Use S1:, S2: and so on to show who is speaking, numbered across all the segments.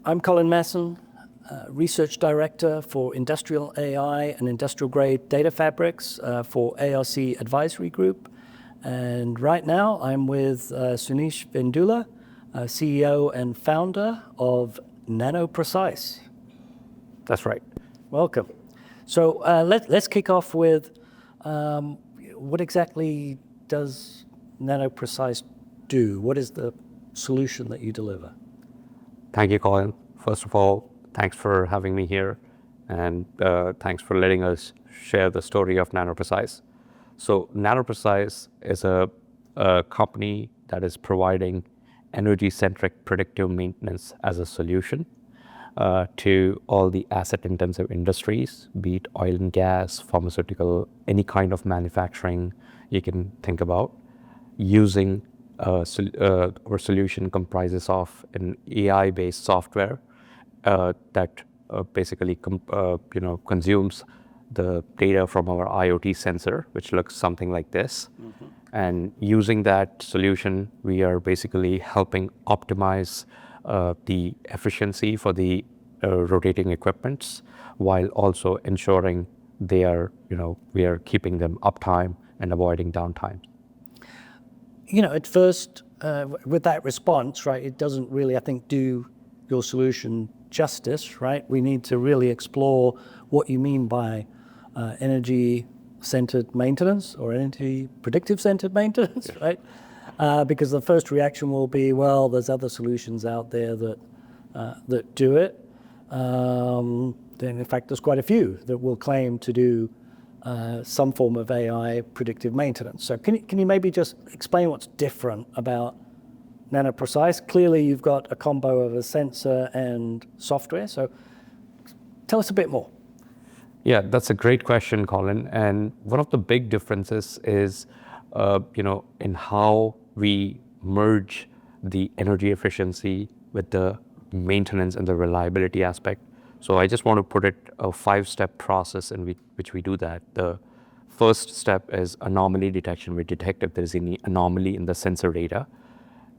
S1: I'm Colin Masson, Research Director for Industrial AI and Industrial Grade Data Fabrics for ARC Advisory Group. And right now I'm with Sunil Vedula, CEO and founder of Nanoprecise.
S2: That's right.
S1: Welcome. So let's kick off with what exactly does Nanoprecise do? What is the solution that you deliver?
S2: Thank you, Colin. First of all, thanks for having me here, and thanks for letting us share the story of Nanoprecise. So Nanoprecise is a company that is providing energy-centric predictive maintenance as a solution to all the asset-intensive industries, be it oil and gas, pharmaceutical, any kind of manufacturing you can think about. Using our solution comprises of an AI-based software that basically consumes the data from our IoT sensor, which looks something like this. Mm-hmm. And using that solution, we are basically helping optimize the efficiency for the rotating equipments, while also ensuring we are keeping them uptime and avoiding downtime.
S1: At first, with that response, right, it doesn't really, I think, do your solution justice, right? We need to really explore what you mean by energy-centered maintenance or energy predictive-centered maintenance, yes. Right? Because the first reaction will be, well, there's other solutions out there that do it. Then, in fact, there's quite a few that will claim to do some form of AI predictive maintenance. So can you maybe just explain what's different about Nanoprecise? Clearly, you've got a combo of a sensor and software. So tell us a bit more.
S2: Yeah, that's a great question, Colin. And one of the big differences is, in how we merge the energy efficiency with the maintenance and the reliability aspect. So I just want to put it a 5-step process in which we do that. The first step is anomaly detection. We detect if there is any anomaly in the sensor data.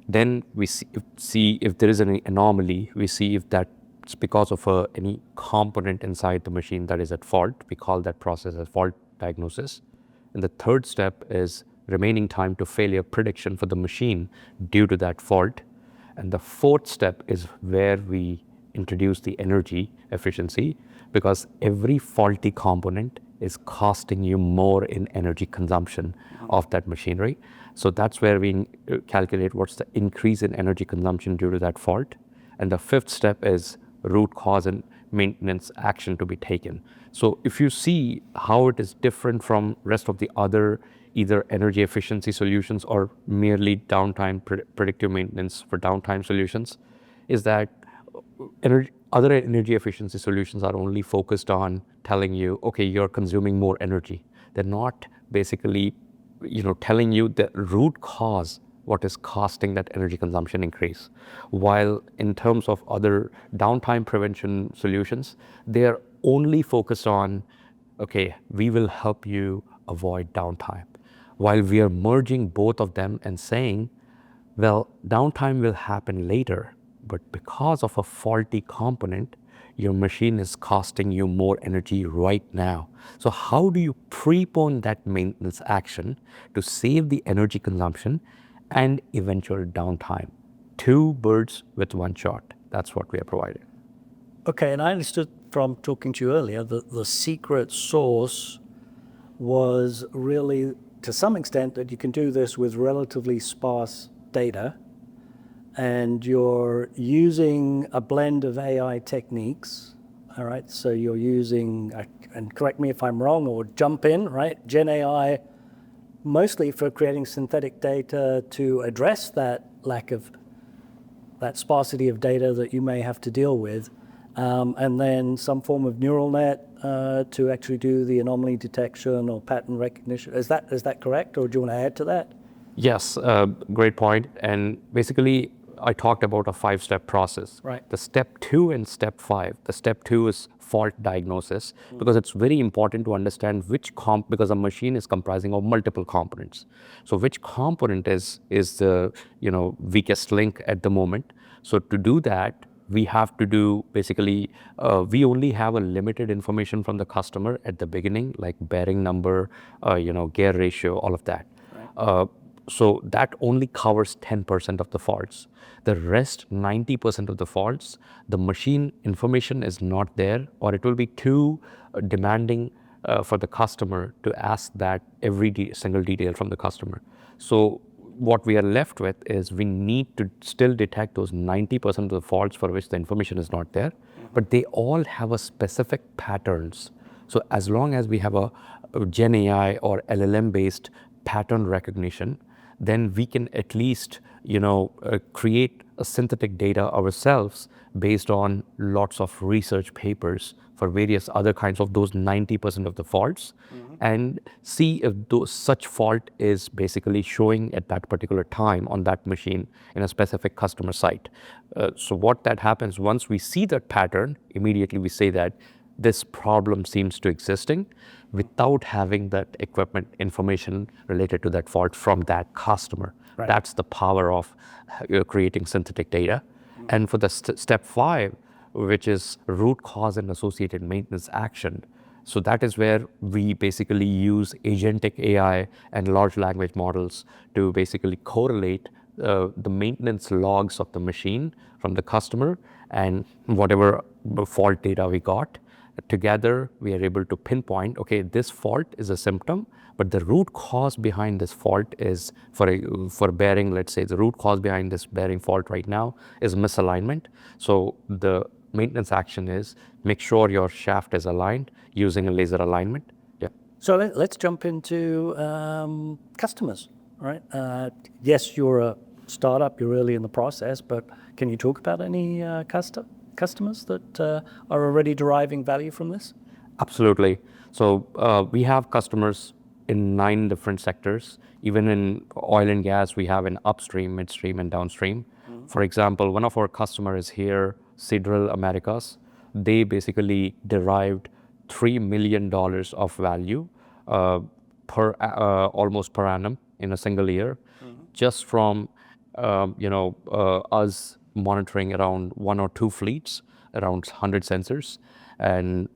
S2: Then we see if there is any anomaly, we see if that's because of any component inside the machine that is at fault. We call that process as fault diagnosis. And the third step is remaining time to failure prediction for the machine due to that fault. And the fourth step is where we introduce the energy efficiency, because every faulty component is costing you more in energy consumption of that machinery. So that's where we calculate what's the increase in energy consumption due to that fault. And the fifth step is root cause and maintenance action to be taken. So if you see how it is different from rest of the other either energy efficiency solutions or merely downtime predictive maintenance for downtime solutions, is that other energy efficiency solutions are only focused on telling you, okay, you're consuming more energy. They're not basically, telling you the root cause, what is costing that energy consumption increase. While in terms of other downtime prevention solutions, they're only focused on, okay, we will help you avoid downtime. While we are merging both of them and saying, well, downtime will happen later, but because of a faulty component, your machine is costing you more energy right now. So how do you prepone that maintenance action to save the energy consumption and eventual downtime? 2 birds with 1 shot. That's what we are providing.
S1: Okay, and I understood from talking to you earlier that the secret sauce was really, to some extent, that you can do this with relatively sparse data, and you're using a blend of AI techniques, all right? So you're using, and correct me if I'm wrong or jump in, right? Gen AI, mostly for creating synthetic data to address that lack of, that sparsity of data that you may have to deal with, and then some form of neural net to actually do the anomaly detection or pattern recognition. Is that correct, or do you want to add to that?
S2: Yes, great point. And basically, I talked about a 5-step process.
S1: Right.
S2: The step 2 and step 5. The step 2 is fault diagnosis, because it's very important to understand because a machine is comprising of multiple components. So which component is the weakest link at the moment. So to do that, we have to do basically, we only have a limited information from the customer at the beginning, like bearing number, gear ratio, all of that.
S1: Right.
S2: So that only covers 10% of the faults. The rest, 90% of the faults, the machine information is not there, or it will be too demanding for the customer to ask that every single detail from the customer. So what we are left with is we need to still detect those 90% of the faults for which the information is not there, but they all have a specific patterns. So as long as we have a Gen AI or LLM based pattern recognition, then we can at least create a synthetic data ourselves based on lots of research papers for various other kinds of those 90% of the faults, and see if such fault is basically showing at that particular time on that machine in a specific customer site. So what that happens, once we see that pattern, immediately we say that this problem seems to existing without having that equipment information related to that fault from that customer.
S1: Right.
S2: That's the power of creating synthetic data. And for the step 5, which is root cause and associated maintenance action, so that is where we basically use agentic AI and large language models to basically correlate the maintenance logs of the machine from the customer and whatever fault data we got. Together, we are able to pinpoint, okay, this fault is a symptom, but the root cause behind this fault is for bearing, let's say the root cause behind this bearing fault right now is misalignment. So the maintenance action is make sure your shaft is aligned using a laser alignment. Yeah.
S1: So let's jump into customers, right? Yes, you're a startup, you're early in the process, but can you talk about any customers that are already deriving value from this?
S2: Absolutely. So we have customers in 9 different sectors. Even in oil and gas, we have an upstream, midstream, and downstream. For example, one of our customers here, Sidral Americas, they basically derived $3 million of value almost per annum in a single year, just from us monitoring around 1 or 2 fleets, around 100 sensors, and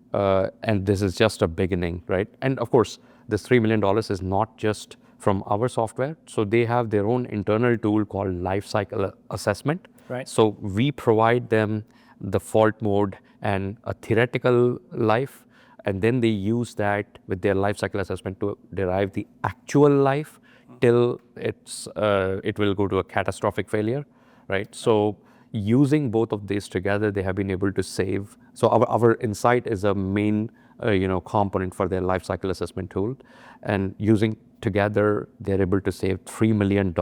S2: this is just a beginning, right? And of course, this $3 million is not just from our software. So they have their own internal tool called lifecycle assessment.
S1: Right.
S2: So we provide them the fault mode and a theoretical life, and then they use that with their lifecycle assessment to derive the actual life till it will go to a catastrophic failure, right? So using both of these together, they have been able to save. So our insight is a main component for their lifecycle assessment tool, and using together, they're able to save $3 million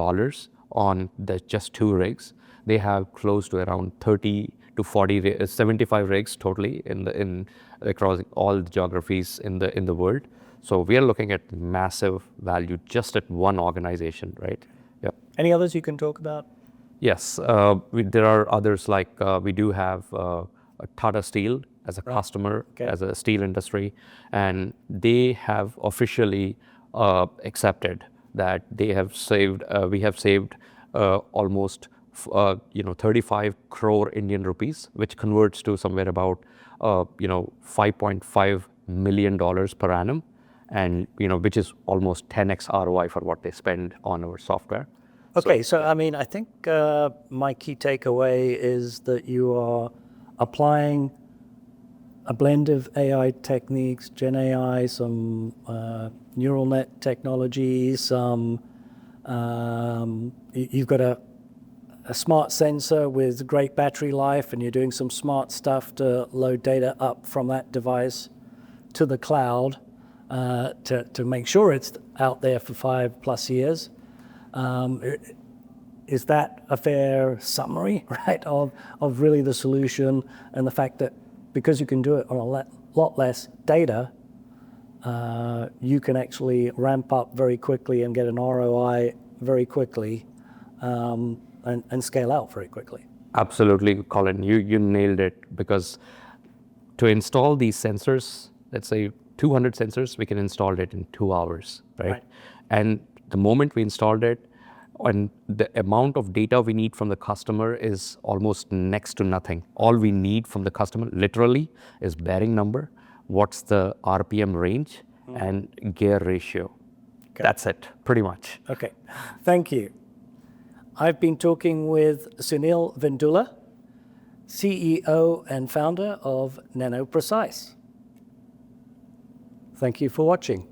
S2: on just 2 rigs. They have close to around 30 to 40, 75 rigs totally across all the geographies in the world. So we are looking at massive value just at one organization, right? Yeah.
S1: Any others you can talk about?
S2: Yes, there are others like we do have Tata Steel as a customer,
S1: Okay.
S2: as a steel industry, and they have officially accepted that they have saved. We have saved almost 35 crore Indian rupees, which converts to somewhere about $5.5 million per annum, and which is almost 10x ROI for what they spend on our software.
S1: Okay, so I mean, I think my key takeaway is that you are applying a blend of AI techniques, Gen AI, some neural net technology, some you've got a smart sensor with great battery life, and you're doing some smart stuff to load data up from that device to the cloud to make sure it's out there for 5+ years. Is that a fair summary, right, of really the solution, and the fact that because you can do it on a lot less data, you can actually ramp up very quickly and get an ROI very quickly, and scale out very quickly?
S2: Absolutely, Colin, you nailed it, because to install these sensors, let's say 200 sensors, we can install it in 2 hours, right?
S1: Right.
S2: And the moment we installed it, and the amount of data we need from the customer is almost next to nothing. All we need from the customer literally is bearing number, what's the RPM range, and gear ratio.
S1: Okay.
S2: That's it, pretty much.
S1: Okay, thank you. I've been talking with Sunil Vedula, CEO and founder of Nanoprecise. Thank you for watching.